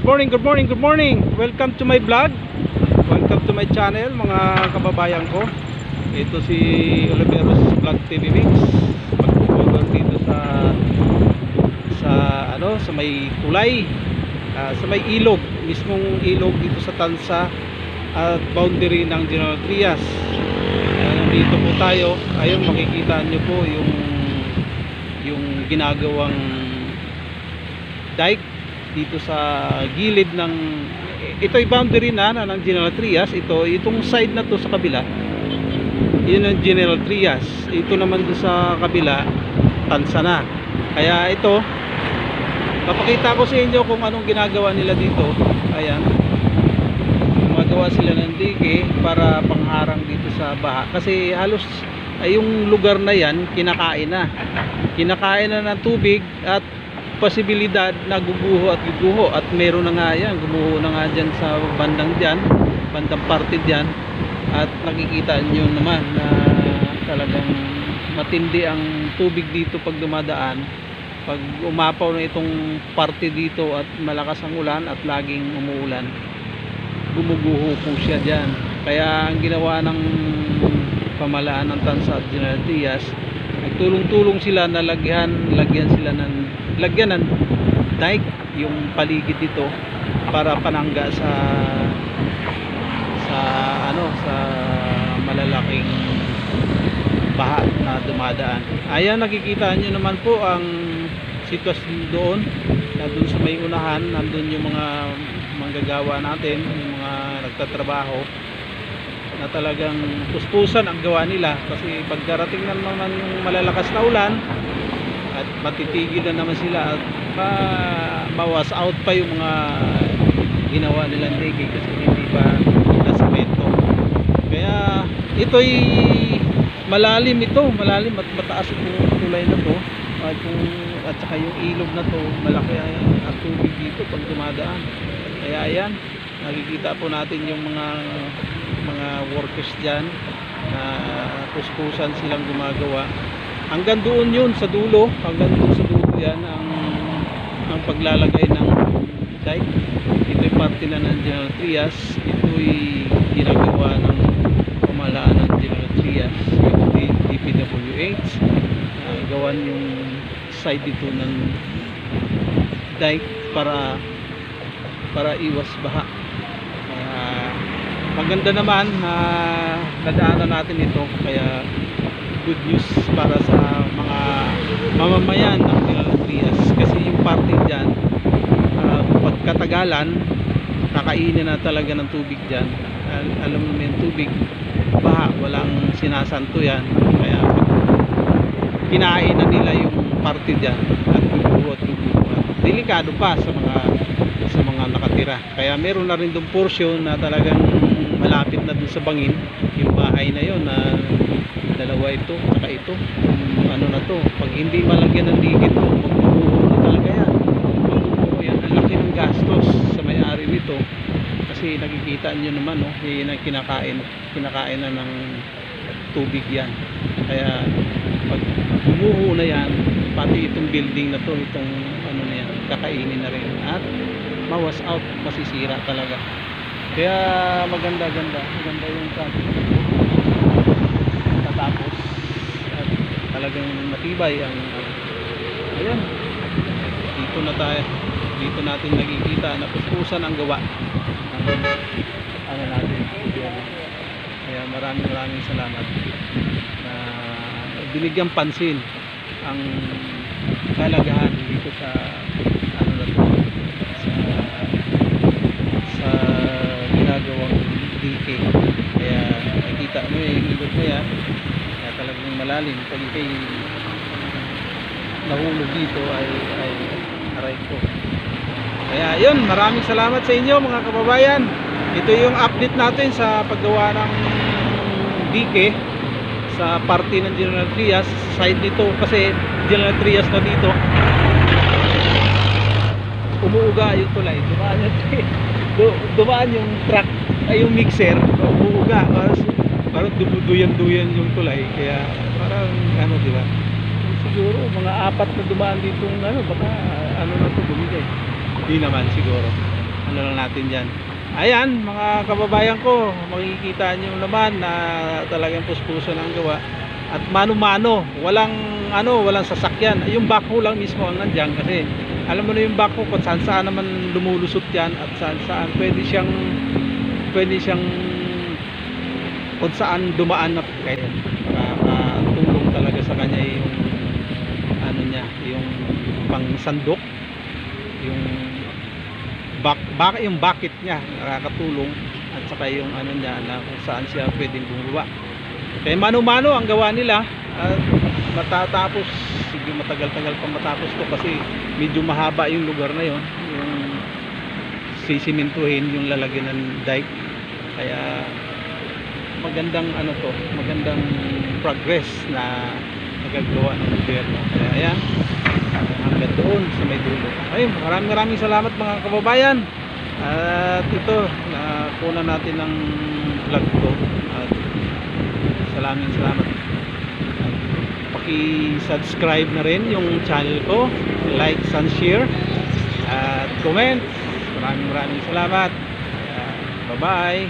morning, good morning, good morning. Welcome to my vlog. Welcome to my channel, mga kababayan ko. Ito si Oliveros Vlog TV Mix. Magpupulong dito sa may tulay, sa may ilog, mismong ilog dito sa Tansa at boundary ng General Trias. Dito po tayo. Ayun, makikita nyo po yung ginagawang dike dito sa gilid ng ito ay boundary na ng General Trias. Itong side na to sa kabila, yun ang General Trias. Ito naman doon sa kabila, Tansa na. Kaya ito, papakita ko sa inyo kung anong ginagawa nila dito. Ayan, gumagawa sila ng dike para pangharang dito sa baha, kasi halos ay yung lugar na yan kinakain na ng tubig at posibilidad na guguho at meron na nga yan, gumuho na nga dyan sa bandang parte dyan. At nakikita nyo naman na talagang matindi ang tubig dito pag dumadaan, pag umapaw na itong parte dito at malakas ang ulan at laging umuulan, gumuguho po siya dyan. Kaya ang ginawa ng pamahalaan ng Tansa at General Trias, nagtulong-tulong sila na lagyan ng dike yung paligid dito para panangga sa malalaking baha na dumadaan. Ayan, nakikita nyo naman po ang sitwasyon doon sa may unahan. Nandun yung mga manggagawa natin, yung mga nagtatrabaho na talagang puspusan ang gawa nila, kasi pagdarating naman yung malalakas na ulan at matitigil na naman sila at mawas out pa yung mga ginawa nilang dike kasi hindi pa nasemento. Kaya ito'y malalim at mataas yung tulay na to at saka yung ilog na to, malaki ang tubig dito pag dumadaan. Kaya ayan, nakikita po natin yung mga workers dyan na puspusan silang gumagawa. Hanggang doon yun sa dulo, yan ang paglalagay ng dike. Ito'y parte na ng General Trias. Ito'y ginagawa ng pamahalaan ng General Trias, yung DPWH. Gawan yung side dito ng dike para iwas baha. Maganda naman na nadaanan natin ito, kaya good news para sa mga mamamayan ng General Trias, kasi yung parte dyan pagkatagalan kakainin na talaga ng tubig dyan. Alam mo yung tubig baha, walang sinasanto yan, kaya kinain na nila yung parte dyan at guguho at delikado pa sa mga nakatira. Kaya meron na rin doon portion na talagang malapit na dun sa bangin, yung bahay na yon na dalawa ito, saka ito, ano na to, pag hindi malagyan ng dike ito, magbubuo na talaga yan. Magbubuo yan, ang laki ng gastos sa may-ari nito, kasi nakikita nyo naman, no, yun ang kinakain na ng tubig yan. Kaya pag bumuho na yan, pati itong building na to, itong ano na yan, kakainin na rin at mawas out, masisira talaga. Kaya maganda yung project tatapos at talagang matibay ang ayan, dito natin nakikita na puspusan ang gawa ng natin. Kaya maraming salamat na binigyan pansin ang kalagahan dito sa ginagawang dike. Kaya nakita mo yung ilog na yan, kaya talagang malalim. Pag ikay nahulog dito ay aray ko. Kaya yun, maraming salamat sa inyo mga kababayan. Ito yung update natin sa paggawa ng dike sa parte ng General Trias, side dito, kasi General Trias na dito umuuga yung tulay, dumaan yung truck ay yung mixer, umuuga, parang dumuduyan yung tulay. Kaya parang ano, diba, siguro mga 4 na dumaan dito, baka ano na to bumigay. Di naman siguro. ano lang natin dyan. Ayan mga kababayan ko, makikita nyo naman na talagang puspuso ng gawa at mano-mano, walang sasakyan. Yung backhoe lang mismo ang nandiyan kasi alam mo na yung backhoe kung saan saan naman lumulusot yan at saan saan pwede siyang kung saan dumaan na kahit makatulong talaga sa kanya yung ano niya, yung pangsandok, yung yung bucket niya nakakatulong at saka yung ano niya na kung saan siya pwedeng bumaba. Kaya mano-mano ang gawa nila at matatapos, sige matagal-tagal pa matapos to kasi medyo mahaba yung lugar na yon, yung sisimintuhin yung lalagyan ng dike. Kaya magandang ano to, magandang progress na nagagawa ng gobyerno. Kaya ayan, hanggang doon sa may dulo. Ayun, maraming salamat mga kababayan. At ito, nakuna natin ng vlog ko. At salamat. At paki-subscribe na rin yung channel ko, like and share at comment. Maraming salamat. Bye bye.